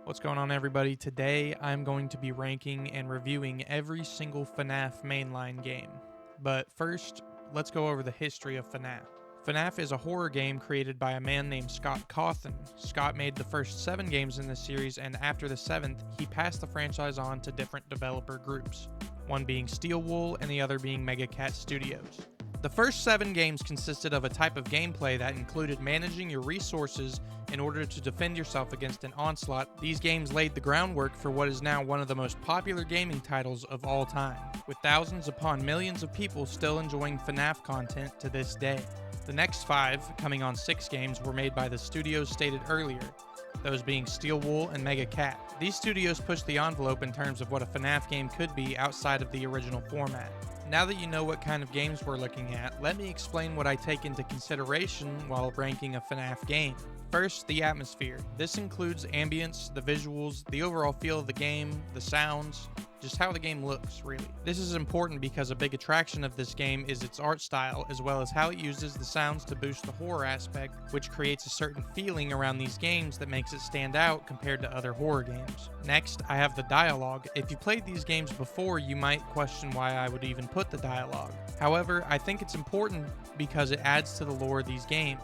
What's going on, everybody? Today I'm going to be ranking and reviewing every single FNAF mainline game. But first, let's go over the history of FNAF. FNAF is a horror game created by a man named Scott Cawthon. Scott made the first 7 games in this series, and after the 7th, he passed the franchise on to different developer groups, one being Steel Wool and the other being Mega Cat Studios. The first 7 games consisted of a type of gameplay that included managing your resources in order to defend yourself against an onslaught. These games laid the groundwork for what is now one of the most popular gaming titles of all time, with thousands upon millions of people still enjoying FNAF content to this day. The next 5, coming on 6 games, were made by the studios stated earlier, those being Steel Wool and Mega Cat. These studios pushed the envelope in terms of what a FNAF game could be outside of the original format. Now that you know what kind of games we're looking at, let me explain what I take into consideration while ranking a FNAF game. First, the atmosphere. This includes ambience, the visuals, the overall feel of the game, the sounds, just how the game looks, really. This is important because a big attraction of this game is its art style, as well as how it uses the sounds to boost the horror aspect, which creates a certain feeling around these games that makes it stand out compared to other horror games. Next, I have the dialogue. If you played these games before, you might question why I would even put the dialogue. However, I think it's important because it adds to the lore of these games,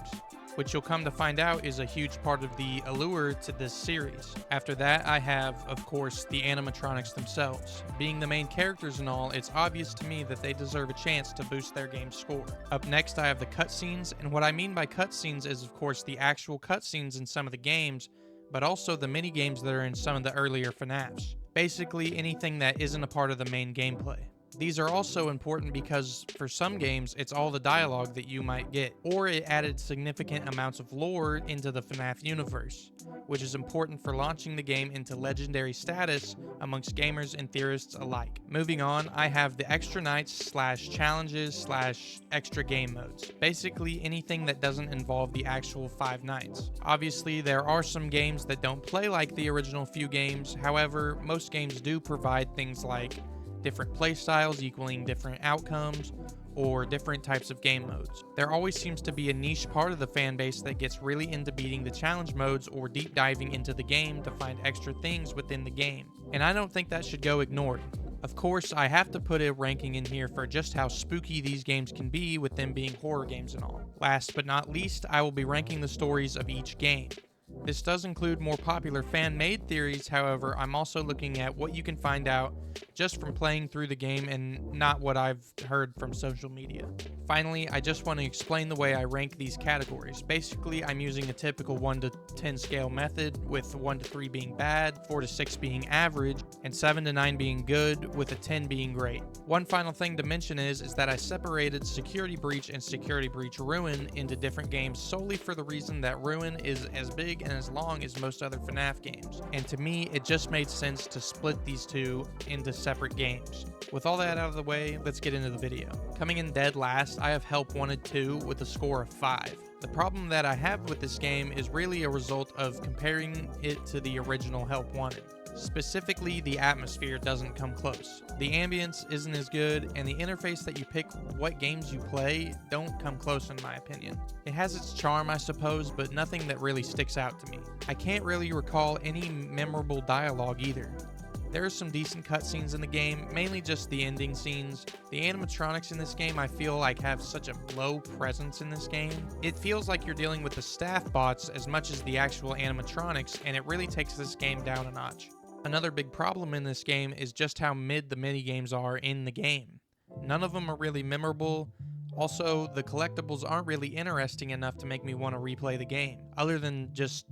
which you'll come to find out is a huge part of the allure to this series. After that, I have, of course, the animatronics themselves. Being the main characters and all, it's obvious to me that they deserve a chance to boost their game's score. Up next, I have the cutscenes, and what I mean by cutscenes is, of course, the actual cutscenes in some of the games, but also the mini-games that are in some of the earlier FNAFs. Basically, anything that isn't a part of the main gameplay. These are also important because for some games, it's all the dialogue that you might get, or it added significant amounts of lore into the FNAF universe, which is important for launching the game into legendary status amongst gamers and theorists alike. Moving on, I have the extra nights / challenges / extra game modes. Basically anything that doesn't involve the actual 5 nights. Obviously, there are some games that don't play like the original few games, however, most games do provide things like different playstyles equaling different outcomes, or different types of game modes. There always seems to be a niche part of the fan base that gets really into beating the challenge modes or deep diving into the game to find extra things within the game, and I don't think that should go ignored. Of course, I have to put a ranking in here for just how spooky these games can be with them being horror games and all. Last but not least, I will be ranking the stories of each game. This does include more popular fan-made theories, however, I'm also looking at what you can find out just from playing through the game and not what I've heard from social media. Finally, I just want to explain the way I rank these categories. Basically, I'm using a typical 1 to 10 scale method, with 1 to 3 being bad, 4 to 6 being average, and 7 to 9 being good, with a 10 being great. One final thing to mention is that I separated Security Breach and Security Breach Ruin into different games solely for the reason that Ruin is as big and as long as most other FNAF games, and to me it just made sense to split these two into separate games. With all that out of the way, let's get into the video. Coming in dead last, I have Help Wanted 2 with a score of 5. The problem that I have with this game is really a result of comparing it to the original Help Wanted. Specifically, the atmosphere doesn't come close. The ambience isn't as good, and the interface that you pick what games you play don't come close in my opinion. It has its charm, I suppose, but nothing that really sticks out to me. I can't really recall any memorable dialogue either. There are some decent cutscenes in the game, mainly just the ending scenes. The animatronics in this game I feel like have such a low presence in this game. It feels like you're dealing with the staff bots as much as the actual animatronics, and it really takes this game down a notch. Another big problem in this game is just how mid the minigames are in the game. None of them are really memorable. Also, the collectibles aren't really interesting enough to make me want to replay the game, other than just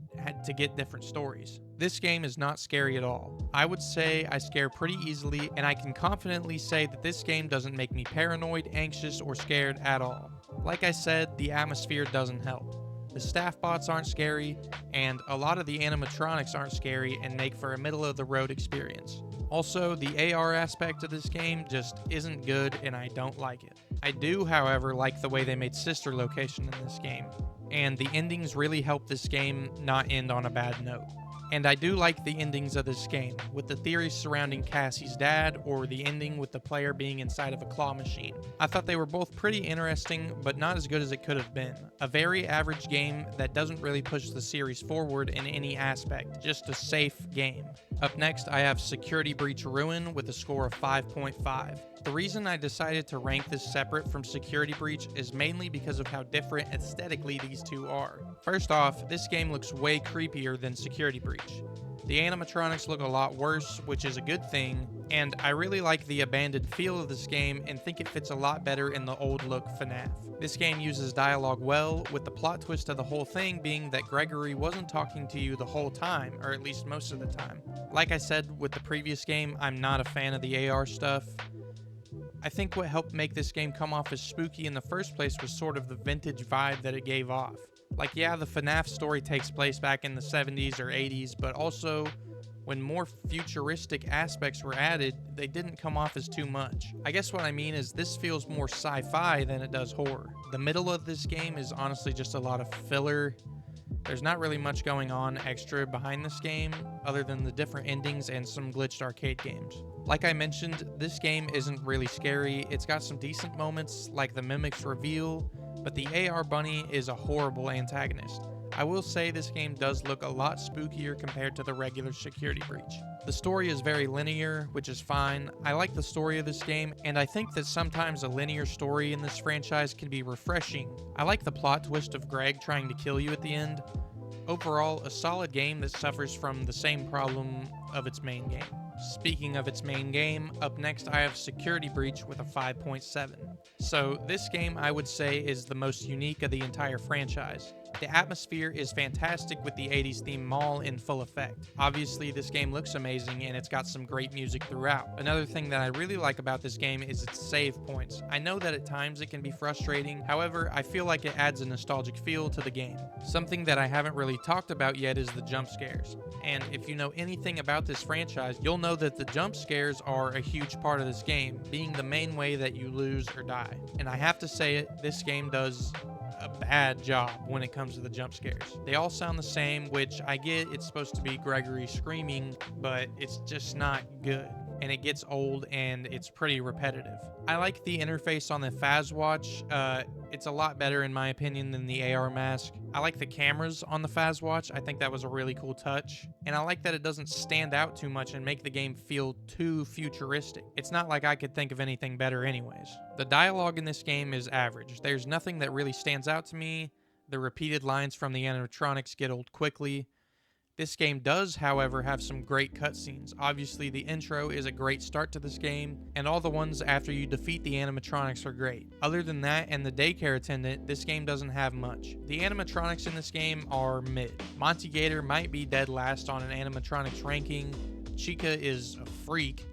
to get different stories. This game is not scary at all. I would say I scare pretty easily, and I can confidently say that this game doesn't make me paranoid, anxious, or scared at all. Like I said, the atmosphere doesn't help. The staff bots aren't scary, and a lot of the animatronics aren't scary and make for a middle-of-the-road experience. Also, the AR aspect of this game just isn't good, and I don't like it. I do, however, like the way they made Sister Location in this game, and the endings really help this game not end on a bad note. And I do like the endings of this game, with the theories surrounding Cassie's dad or the ending with the player being inside of a claw machine. I thought they were both pretty interesting, but not as good as it could have been. A very average game that doesn't really push the series forward in any aspect, just a safe game. Up next, I have Security Breach Ruin with a score of 5.5. The reason I decided to rank this separate from Security Breach is mainly because of how different aesthetically these two are. First off, this game looks way creepier than Security Breach. The animatronics look a lot worse, which is a good thing, and I really like the abandoned feel of this game and think it fits a lot better in the old look FNAF. This game uses dialogue well, with the plot twist of the whole thing being that Gregory wasn't talking to you the whole time, or at least most of the time. Like I said with the previous game, I'm not a fan of the AR stuff. I think what helped make this game come off as spooky in the first place was sort of the vintage vibe that it gave off. Like, yeah, the FNAF story takes place back in the 70s or 80s, but also, when more futuristic aspects were added, they didn't come off as too much. I guess what I mean is this feels more sci-fi than it does horror. The middle of this game is honestly just a lot of filler. There's not really much going on extra behind this game, other than the different endings and some glitched arcade games. Like I mentioned, this game isn't really scary. It's got some decent moments, like the Mimic's reveal, but the AR Bunny is a horrible antagonist. I will say this game does look a lot spookier compared to the regular Security Breach. The story is very linear, which is fine. I like the story of this game, and I think that sometimes a linear story in this franchise can be refreshing. I like the plot twist of Greg trying to kill you at the end. Overall, a solid game that suffers from the same problem of its main game. Speaking of its main game, up next I have Security Breach with a 5.7. So this game I would say is the most unique of the entire franchise. The atmosphere is fantastic with the 80s theme mall in full effect. Obviously this game looks amazing and it's got some great music throughout. Another thing that I really like about this game is its save points. I know that at times it can be frustrating, however I feel like it adds a nostalgic feel to the game. Something that I haven't really talked about yet is the jump scares. And if you know anything about this franchise, you'll know that the jump scares are a huge part of this game, being the main way that you lose or die. And I have to say it, this game does a bad job when it comes to the jump scares. They all sound the same, which I get it's supposed to be Gregory screaming, but it's just not good. And it gets old and it's pretty repetitive. I like the interface on the Fazwatch. It's a lot better in my opinion than the AR mask. I like the cameras on the Fazwatch. I think that was a really cool touch. And I like that it doesn't stand out too much and make the game feel too futuristic. It's not like I could think of anything better anyways. The dialogue in this game is average. There's nothing that really stands out to me. The repeated lines from the animatronics get old quickly. This game does, however, have some great cutscenes. Obviously, the intro is a great start to this game, and all the ones after you defeat the animatronics are great. Other than that and the daycare attendant, this game doesn't have much. The animatronics in this game are mid. Monty Gator might be dead last on an animatronics ranking, Chica is a freak,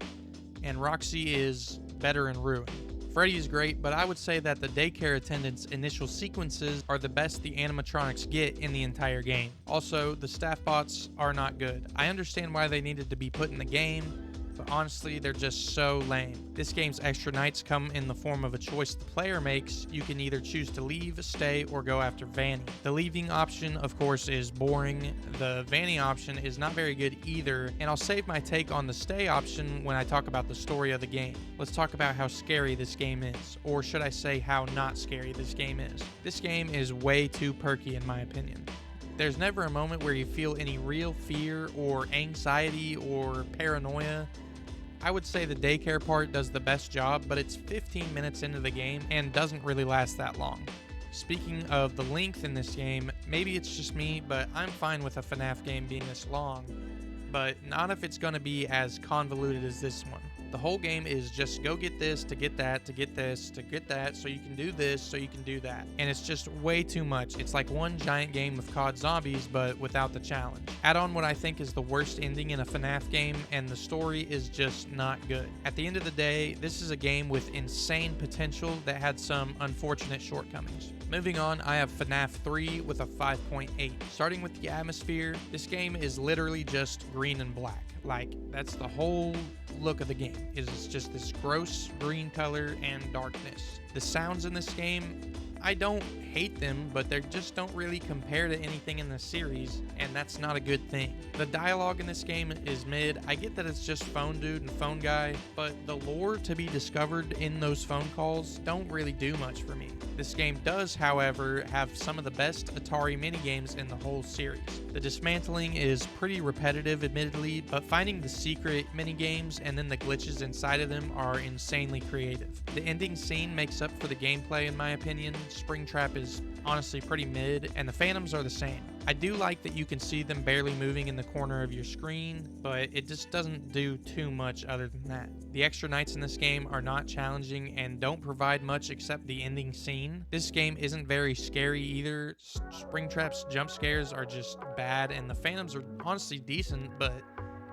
and Roxy is better in Ruin. Freddy is great, but I would say that the daycare attendant's initial sequences are the best the animatronics get in the entire game. Also, the staff bots are not good. I understand why they needed to be put in the game, but honestly, they're just so lame. This game's extra nights come in the form of a choice the player makes. You can either choose to leave, stay, or go after Vanny. The leaving option, of course, is boring. The Vanny option is not very good either, and I'll save my take on the stay option when I talk about the story of the game. Let's talk about how scary this game is, or should I say how not scary this game is. This game is way too perky in my opinion. There's never a moment where you feel any real fear or anxiety or paranoia. I would say the daycare part does the best job, but it's 15 minutes into the game and doesn't really last that long. Speaking of the length in this game, maybe it's just me, but I'm fine with a FNAF game being this long, but not if it's going to be as convoluted as this one. The whole game is just go get this, to get that, to get this, to get that, so you can do this, so you can do that. And it's just way too much. It's like one giant game of COD Zombies, but without the challenge. Add on what I think is the worst ending in a FNAF game, and the story is just not good. At the end of the day, this is a game with insane potential that had some unfortunate shortcomings. Moving on, I have FNAF 3 with a 5.8. Starting with the atmosphere, this game is literally just green and black. Like, that's the whole look of the game, is just this gross green color and darkness. The sounds in this game, I don't hate them, but they just don't really compare to anything in the series, and that's not a good thing. The dialogue in this game is mid. I get that it's just phone dude and phone guy, but the lore to be discovered in those phone calls don't really do much for me. This game does, however, have some of the best Atari minigames in the whole series. The dismantling is pretty repetitive, admittedly, but finding the secret minigames and then the glitches inside of them are insanely creative. The ending scene makes up for the gameplay in my opinion. Springtrap is honestly pretty mid, and the Phantoms are the same. I do like that you can see them barely moving in the corner of your screen, but it just doesn't do too much other than that. The extra nights in this game are not challenging and don't provide much except the ending scene. This game isn't very scary either. Springtrap's jump scares are just bad, and the Phantoms are honestly decent, but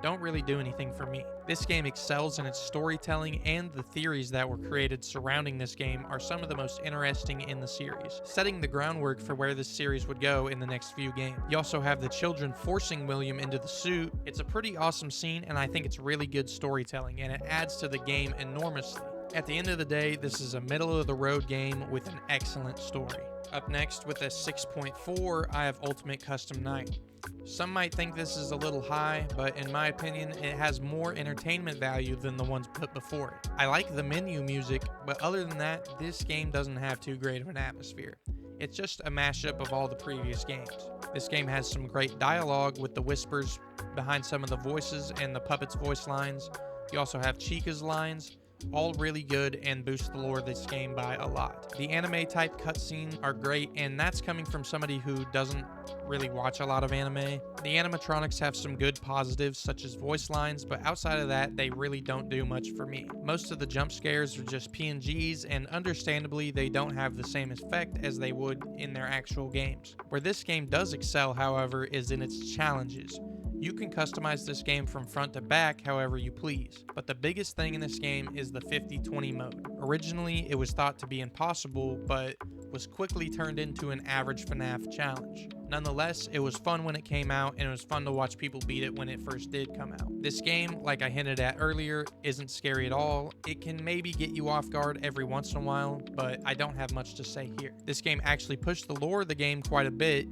don't really do anything for me. This game excels in its storytelling, and the theories that were created surrounding this game are some of the most interesting in the series, setting the groundwork for where this series would go in the next few games. You also have the children forcing William into the suit. It's a pretty awesome scene, and I think it's really good storytelling, and it adds to the game enormously. At the end of the day, this is a middle-of-the-road game with an excellent story. Up next, with a 6.4, I have Ultimate Custom Night. Some might think this is a little high, but in my opinion, it has more entertainment value than the ones put before it. I like the menu music, but other than that, this game doesn't have too great of an atmosphere. It's just a mashup of all the previous games. This game has some great dialogue with the whispers behind some of the voices and the puppets' voice lines. You also have Chica's lines, all really good and boost the lore of this game by a lot. The anime type cutscenes are great, and that's coming from somebody who doesn't really watch a lot of anime. The animatronics have some good positives such as voice lines, but outside of that, they really don't do much for me. Most of the jump scares are just PNGs, and understandably, they don't have the same effect as they would in their actual games. Where this game does excel, however, is in its challenges. You can customize this game from front to back however you please, but the biggest thing in this game is the 50-20 mode. Originally, it was thought to be impossible, but was quickly turned into an average FNAF challenge. Nonetheless, it was fun when it came out, and it was fun to watch people beat it when it first did come out. This game, like I hinted at earlier, isn't scary at all. It can maybe get you off guard every once in a while, but I don't have much to say here. This game actually pushed the lore of the game quite a bit.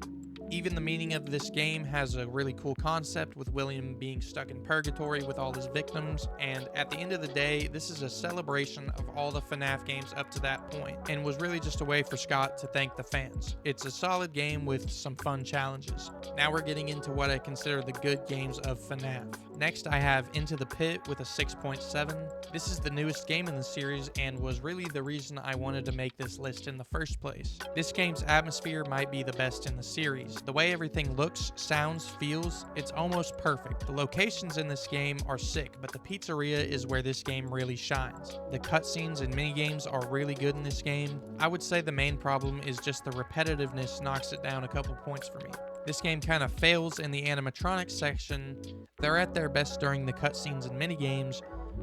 Even the meaning of this game has a really cool concept, with William being stuck in purgatory with all his victims, and at the end of the day, this is a celebration of all the FNAF games up to that point, and was really just a way for Scott to thank the fans. It's a solid game with some fun challenges. Now we're getting into what I consider the good games of FNAF. Next, I have Into the Pit with a 6.7. This is the newest game in the series and was really the reason I wanted to make this list in the first place. This game's atmosphere might be the best in the series. The way everything looks, sounds, feels, it's almost perfect. The locations in this game are sick, but the pizzeria is where this game really shines. The cutscenes and minigames are really good in this game. I would say the main problem is just the repetitiveness knocks it down a couple points for me. This game kind of fails in the animatronics section. They're at their best during the cutscenes and minigames,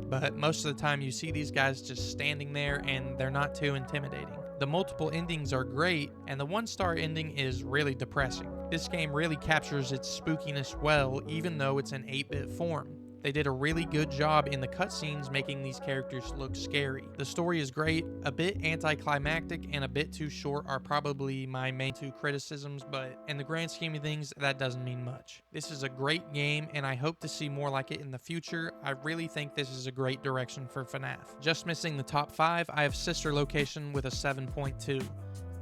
but most of the time you see these guys just standing there and they're not too intimidating. The multiple endings are great, and the 1-star ending is really depressing. This game really captures its spookiness well, even though it's an 8-bit form. They did a really good job in the cutscenes making these characters look scary. The story is great, a bit anticlimactic and a bit too short are probably my main two criticisms, but in the grand scheme of things, that doesn't mean much. This is a great game, and I hope to see more like it in the future. I really think this is a great direction for FNAF. Just missing the top 5, I have Sister Location with a 7.2.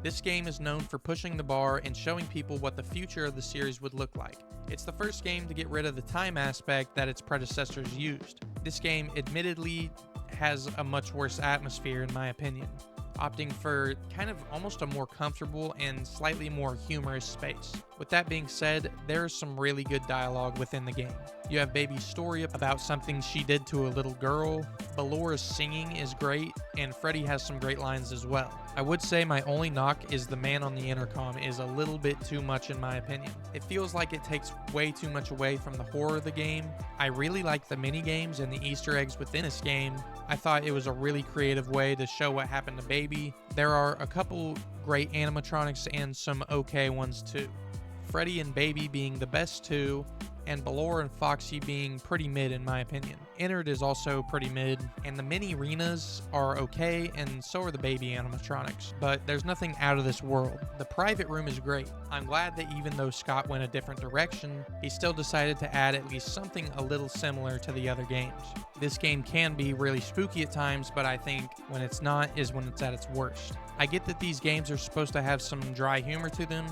This game is known for pushing the bar and showing people what the future of the series would look like. It's the first game to get rid of the time aspect that its predecessors used. This game admittedly has a much worse atmosphere in my opinion, opting for kind of almost a more comfortable and slightly more humorous space. With that being said, there is some really good dialogue within the game. You have Baby's story about something she did to a little girl, Ballora's singing is great, and Freddy has some great lines as well. I would say my only knock is the man on the intercom is a little bit too much in my opinion. It feels like it takes way too much away from the horror of the game. I really like the mini games and the Easter eggs within this game. I thought it was a really creative way to show what happened to Baby. There are a couple great animatronics and some okay ones too. Freddy and Baby being the best two, and Ballore and Foxy being pretty mid in my opinion. Innard is also pretty mid, and the mini arenas are okay, and so are the baby animatronics, but there's nothing out of this world. The private room is great. I'm glad that even though Scott went a different direction, he still decided to add at least something a little similar to the other games. This game can be really spooky at times, but I think when it's not is when it's at its worst. I get that these games are supposed to have some dry humor to them,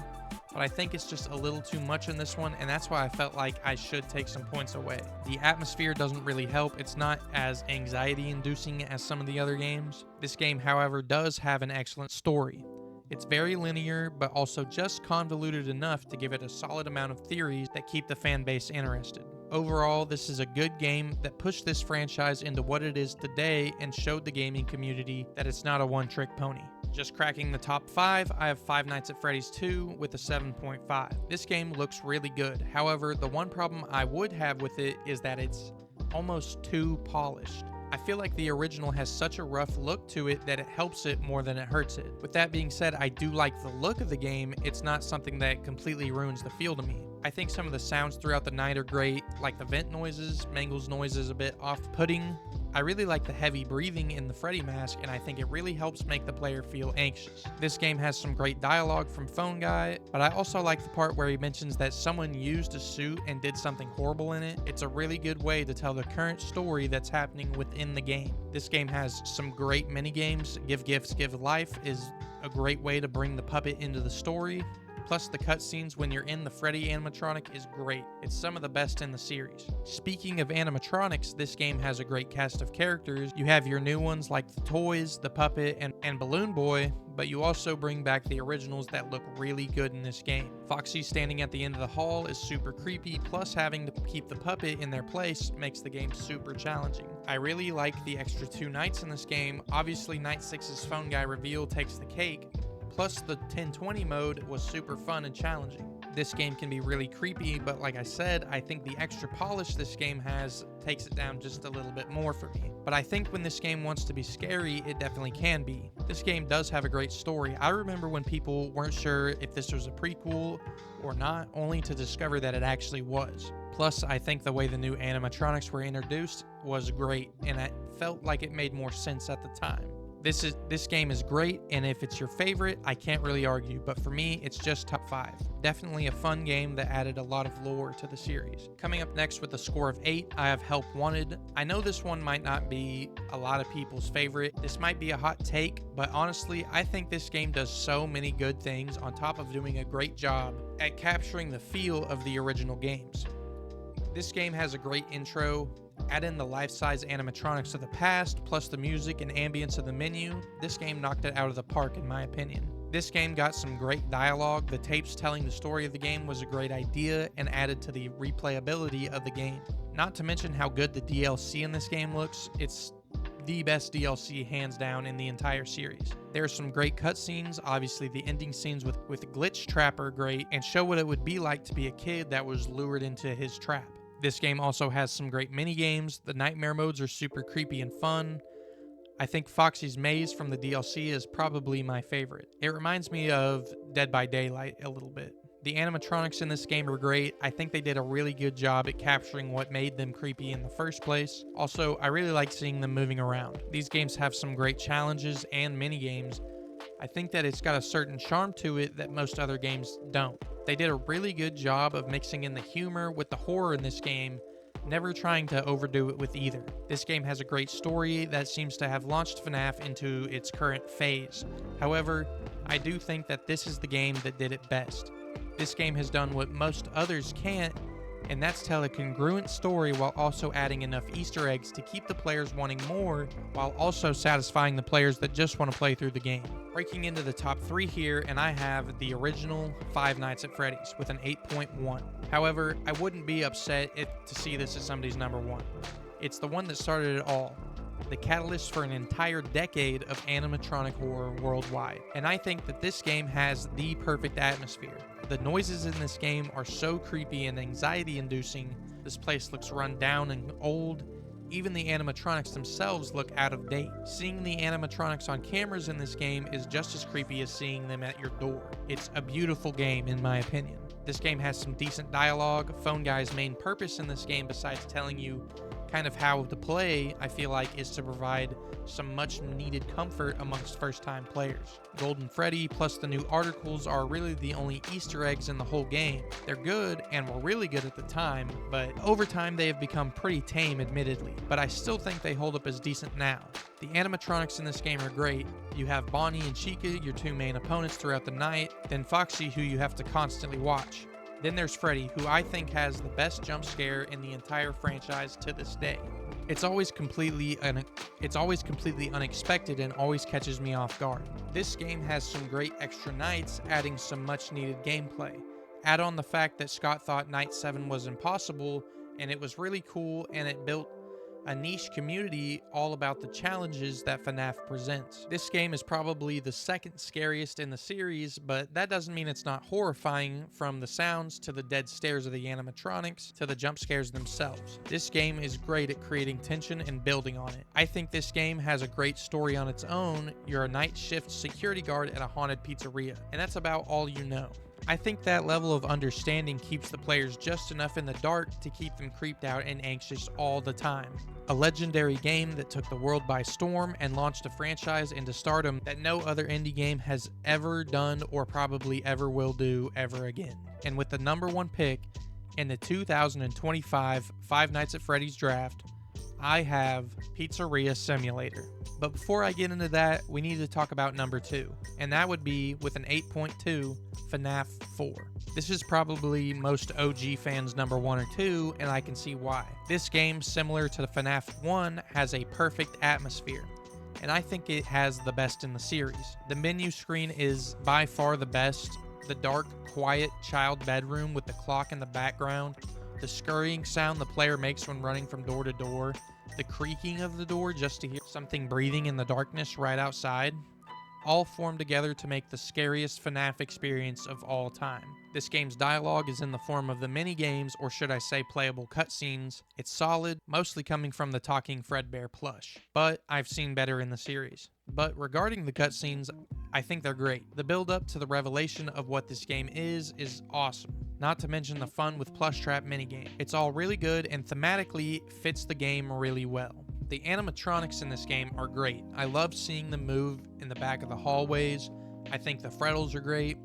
but I think it's just a little too much in this one, and that's why I felt like I should take some points away. The atmosphere doesn't really help. It's not as anxiety-inducing as some of the other games. This game, however, does have an excellent story. It's very linear, but also just convoluted enough to give it a solid amount of theories that keep the fan base interested. Overall, this is a good game that pushed this franchise into what it is today and showed the gaming community that it's not a one-trick pony. Just cracking the top 5, I have Five Nights at Freddy's 2 with a 7.5. This game looks really good. However, the one problem I would have with it is that it's almost too polished. I feel like the original has such a rough look to it that it helps it more than it hurts it. With that being said, I do like the look of the game. It's not something that completely ruins the feel to me. I think some of the sounds throughout the night are great, like the vent noises. Mangle's noise is a bit off-putting. I really like the heavy breathing in the Freddy mask, and I think it really helps make the player feel anxious. This game has some great dialogue from Phone Guy, but I also like the part where he mentions that someone used a suit and did something horrible in it. It's a really good way to tell the current story that's happening within the game. This game has some great mini-games. Give Gifts, Give Life is a great way to bring the puppet into the story. Plus, the cutscenes when you're in the Freddy animatronic is great. It's some of the best in the series. Speaking of animatronics, this game has a great cast of characters. You have your new ones like the toys, the puppet, and Balloon Boy, but you also bring back the originals that look really good in this game. Foxy standing at the end of the hall is super creepy, plus having to keep the puppet in their place makes the game super challenging. I really like the extra 2 nights in this game. Obviously, Night 6's Phone Guy reveal takes the cake, plus the 1020 mode was super fun and challenging. This game can be really creepy, but like I said, I think the extra polish this game has takes it down just a little bit more for me. But I think when this game wants to be scary, it definitely can be. This game does have a great story. I remember when people weren't sure if this was a prequel or not, only to discover that it actually was. Plus, I think the way the new animatronics were introduced was great, and it felt like it made more sense at the time. This game is great, and if it's your favorite, I can't really argue, but for me, it's just top 5. Definitely a fun game that added a lot of lore to the series. Coming up next with a score of 8, I have Help Wanted. I know this one might not be a lot of people's favorite. This might be a hot take, but honestly, I think this game does so many good things on top of doing a great job at capturing the feel of the original games. This game has a great intro. Add in the life-size animatronics of the past, plus the music and ambience of the menu. This game knocked it out of the park in my opinion. This game got some great dialogue. The tapes telling the story of the game was a great idea and added to the replayability of the game. Not to mention how good the DLC in this game looks. It's the best DLC hands down in the entire series. There are some great cutscenes. Obviously the ending scenes with Glitch Trap are great and show what it would be like to be a kid that was lured into his trap. This game also has some great mini-games. The nightmare modes are super creepy and fun. I think Foxy's Maze from the DLC is probably my favorite. It reminds me of Dead by Daylight a little bit. The animatronics in this game are great. I think they did a really good job at capturing what made them creepy in the first place. Also, I really like seeing them moving around. These games have some great challenges and mini-games. I think that it's got a certain charm to it that most other games don't. They did a really good job of mixing in the humor with the horror in this game, never trying to overdo it with either. This game has a great story that seems to have launched FNAF into its current phase. However, I do think that this is the game that did it best. This game has done what most others can't, and that's tell a congruent story while also adding enough Easter eggs to keep the players wanting more, while also satisfying the players that just want to play through the game. Breaking into the top 3 here, and I have the original Five Nights at Freddy's with an 8.1. However, I wouldn't be upset to see this as somebody's number 1. It's the one that started it all. The catalyst for an entire decade of animatronic horror worldwide. And I think that this game has the perfect atmosphere. The noises in this game are so creepy and anxiety-inducing. This place looks run down and old. Even the animatronics themselves look out of date. Seeing the animatronics on cameras in this game is just as creepy as seeing them at your door. It's a beautiful game in my opinion. This game has some decent dialogue. Phone Guy's main purpose in this game, besides telling you kind of how to play, I feel like, is to provide some much needed comfort amongst first-time players. Golden Freddy plus the new articles are really the only Easter eggs in the whole game. They're good and were really good at the time, but over time they have become pretty tame, admittedly, but I still think they hold up as decent now. The animatronics in this game are great. You have Bonnie and Chica, your two main opponents throughout the night, then Foxy, who you have to constantly watch. Then there's Freddy, who I think has the best jump scare in the entire franchise to this day. It's always completely unexpected and always catches me off guard. This game has some great extra nights, adding some much needed gameplay. Add on the fact that Scott thought Night 7 was impossible, and it was really cool, and it built a niche community all about the challenges that FNAF presents. This game is probably the second scariest in the series, but that doesn't mean it's not horrifying, from the sounds to the dead stares of the animatronics to the jump scares themselves. This game is great at creating tension and building on it. I think this game has a great story on its own. You're a night shift security guard at a haunted pizzeria, and that's about all you know. I think that level of understanding keeps the players just enough in the dark to keep them creeped out and anxious all the time. A legendary game that took the world by storm and launched a franchise into stardom that no other indie game has ever done or probably ever will do ever again. And with the #1 pick in the 2025 Five Nights at Freddy's draft, I have Pizzeria Simulator. But before I get into that, we need to talk about number 2, and that would be, with an 8.2, FNAF 4. This is probably most OG fans' number 1 or 2, and I can see why. This game, similar to the FNAF 1, has a perfect atmosphere, and I think it has the best in the series. The menu screen is by far the best. The dark, quiet child bedroom with the clock in the background, the scurrying sound the player makes when running from door to door, the creaking of the door just to hear something breathing in the darkness right outside, all form together to make the scariest FNAF experience of all time. This game's dialogue is in the form of the mini-games, or should I say playable cutscenes. It's solid, mostly coming from the Talking Fredbear plush, but I've seen better in the series. But regarding the cutscenes, I think they're great. The build-up to the revelation of what this game is awesome. Not to mention the fun with Plush Trap minigame. It's all really good and thematically fits the game really well. The animatronics in this game are great. I love seeing them move in the back of the hallways. I think the Freddles are great.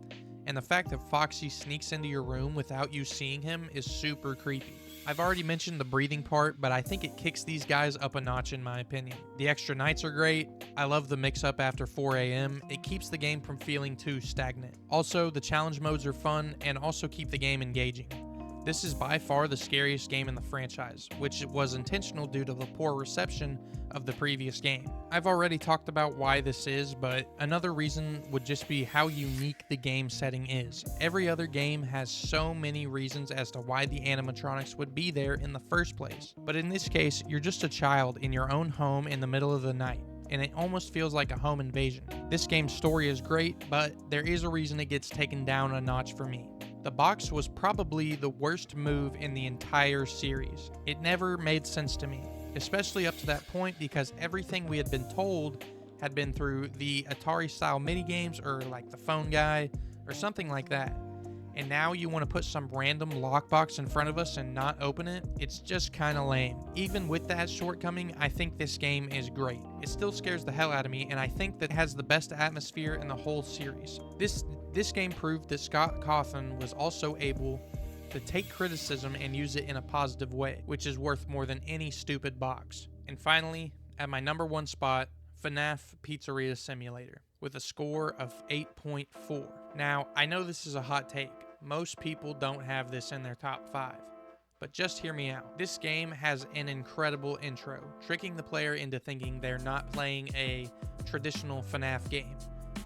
And the fact that Foxy sneaks into your room without you seeing him is super creepy. I've already mentioned the breathing part, but I think it kicks these guys up a notch in my opinion. The extra nights are great. I love the mix-up after 4 a.m. It keeps the game from feeling too stagnant. Also, the challenge modes are fun and also keep the game engaging. This is by far the scariest game in the franchise, which was intentional due to the poor reception of the previous game. I've already talked about why this is, but another reason would just be how unique the game setting is. Every other game has so many reasons as to why the animatronics would be there in the first place. But in this case, you're just a child in your own home in the middle of the night, and it almost feels like a home invasion. This game's story is great, but there is a reason it gets taken down a notch for me. The box was probably the worst move in the entire series. It never made sense to me, especially up to that point, because everything we had been told had been through the Atari-style minigames or like the Phone Guy or something like that. And now you want to put some random lockbox in front of us and not open it? It's just kind of lame. Even with that shortcoming, I think this game is great. It still scares the hell out of me, and I think that it has the best atmosphere in the whole series. This game proved that Scott Cawthon was also able to take criticism and use it in a positive way, which is worth more than any stupid box. And finally, at my #1 spot, FNAF Pizzeria Simulator, with a score of 8.4. Now, I know this is a hot take. Most people don't have this in their top 5. But just hear me out. This game has an incredible intro, tricking the player into thinking they're not playing a traditional FNAF game,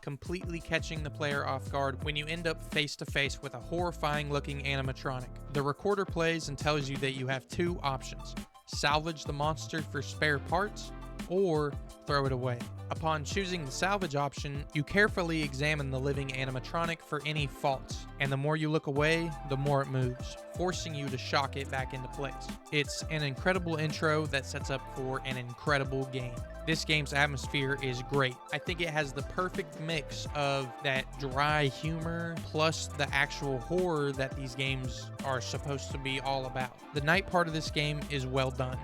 completely catching the player off guard when you end up face to face with a horrifying looking animatronic. The recorder plays and tells you that you have 2 options: salvage the monster for spare parts, or throw it away. Upon choosing the salvage option, you carefully examine the living animatronic for any faults, and the more you look away, the more it moves, forcing you to shock it back into place. It's an incredible intro that sets up for an incredible game. This game's atmosphere is great. I think it has the perfect mix of that dry humor plus the actual horror that these games are supposed to be all about. The night part of this game is well done,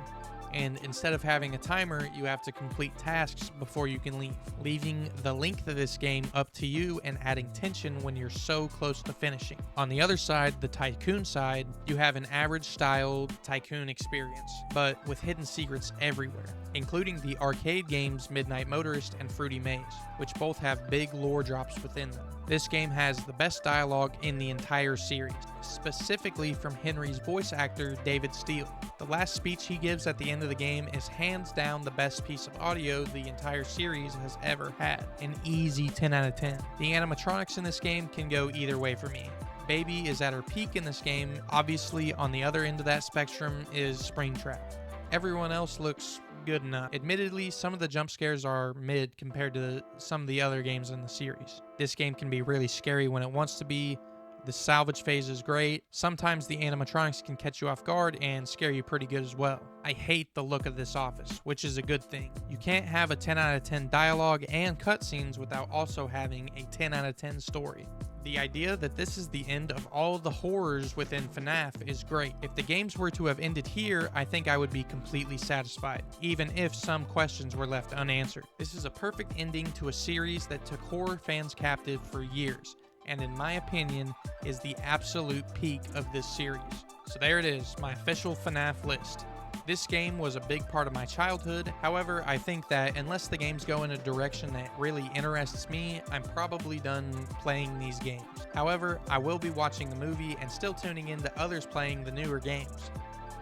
and instead of having a timer, you have to complete tasks before you can leave, leaving the length of this game up to you and adding tension when you're so close to finishing. On the other side, the tycoon side, you have an average style tycoon experience, but with hidden secrets everywhere, including the arcade games Midnight Motorist and Fruity Maze, which both have big lore drops within them. This game has the best dialogue in the entire series, specifically from Henry's voice actor, David Steele. The last speech he gives at the end of the game is hands down the best piece of audio the entire series has ever had. An easy 10 out of 10. The animatronics in this game can go either way for me. Baby is at her peak in this game. Obviously, on the other end of that spectrum is Springtrap. Everyone else looks good enough. Admittedly, some of the jump scares are mid compared to some of the other games in the series. This game can be really scary when it wants to be. The salvage phase is great. Sometimes the animatronics can catch you off guard and scare you pretty good as well. I hate the look of this office, which is a good thing. You can't have a 10 out of 10 dialogue and cutscenes without also having a 10 out of 10 story. The idea that this is the end of all of the horrors within FNAF is great. If the games were to have ended here, I think I would be completely satisfied, even if some questions were left unanswered. This is a perfect ending to a series that took horror fans captive for years, and in my opinion, is the absolute peak of this series. So there it is, my official FNAF list. This game was a big part of my childhood. However, I think that unless the games go in a direction that really interests me, I'm probably done playing these games. However, I will be watching the movie and still tuning in to others playing the newer games.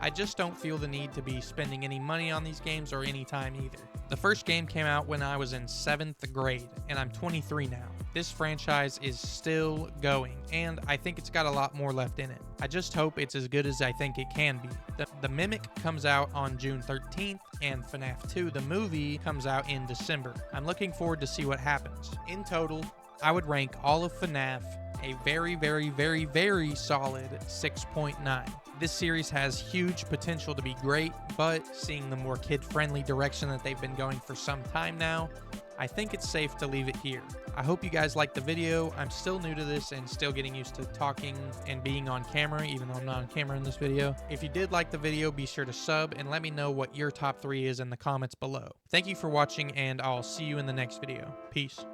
I just don't feel the need to be spending any money on these games or any time either. The first game came out when I was in 7th grade, and I'm 23 now. This franchise is still going, and I think it's got a lot more left in it. I just hope it's as good as I think it can be. The Mimic comes out on June 13th, and FNAF 2, the movie, comes out in December. I'm looking forward to see what happens. In total, I would rank all of FNAF a very, very, very, very solid 6.9. This series has huge potential to be great, but seeing the more kid-friendly direction that they've been going for some time now, I think it's safe to leave it here. I hope you guys liked the video. I'm still new to this and still getting used to talking and being on camera, even though I'm not on camera in this video. If you did like the video, be sure to sub and let me know what your top 3 is in the comments below. Thank you for watching, and I'll see you in the next video. Peace.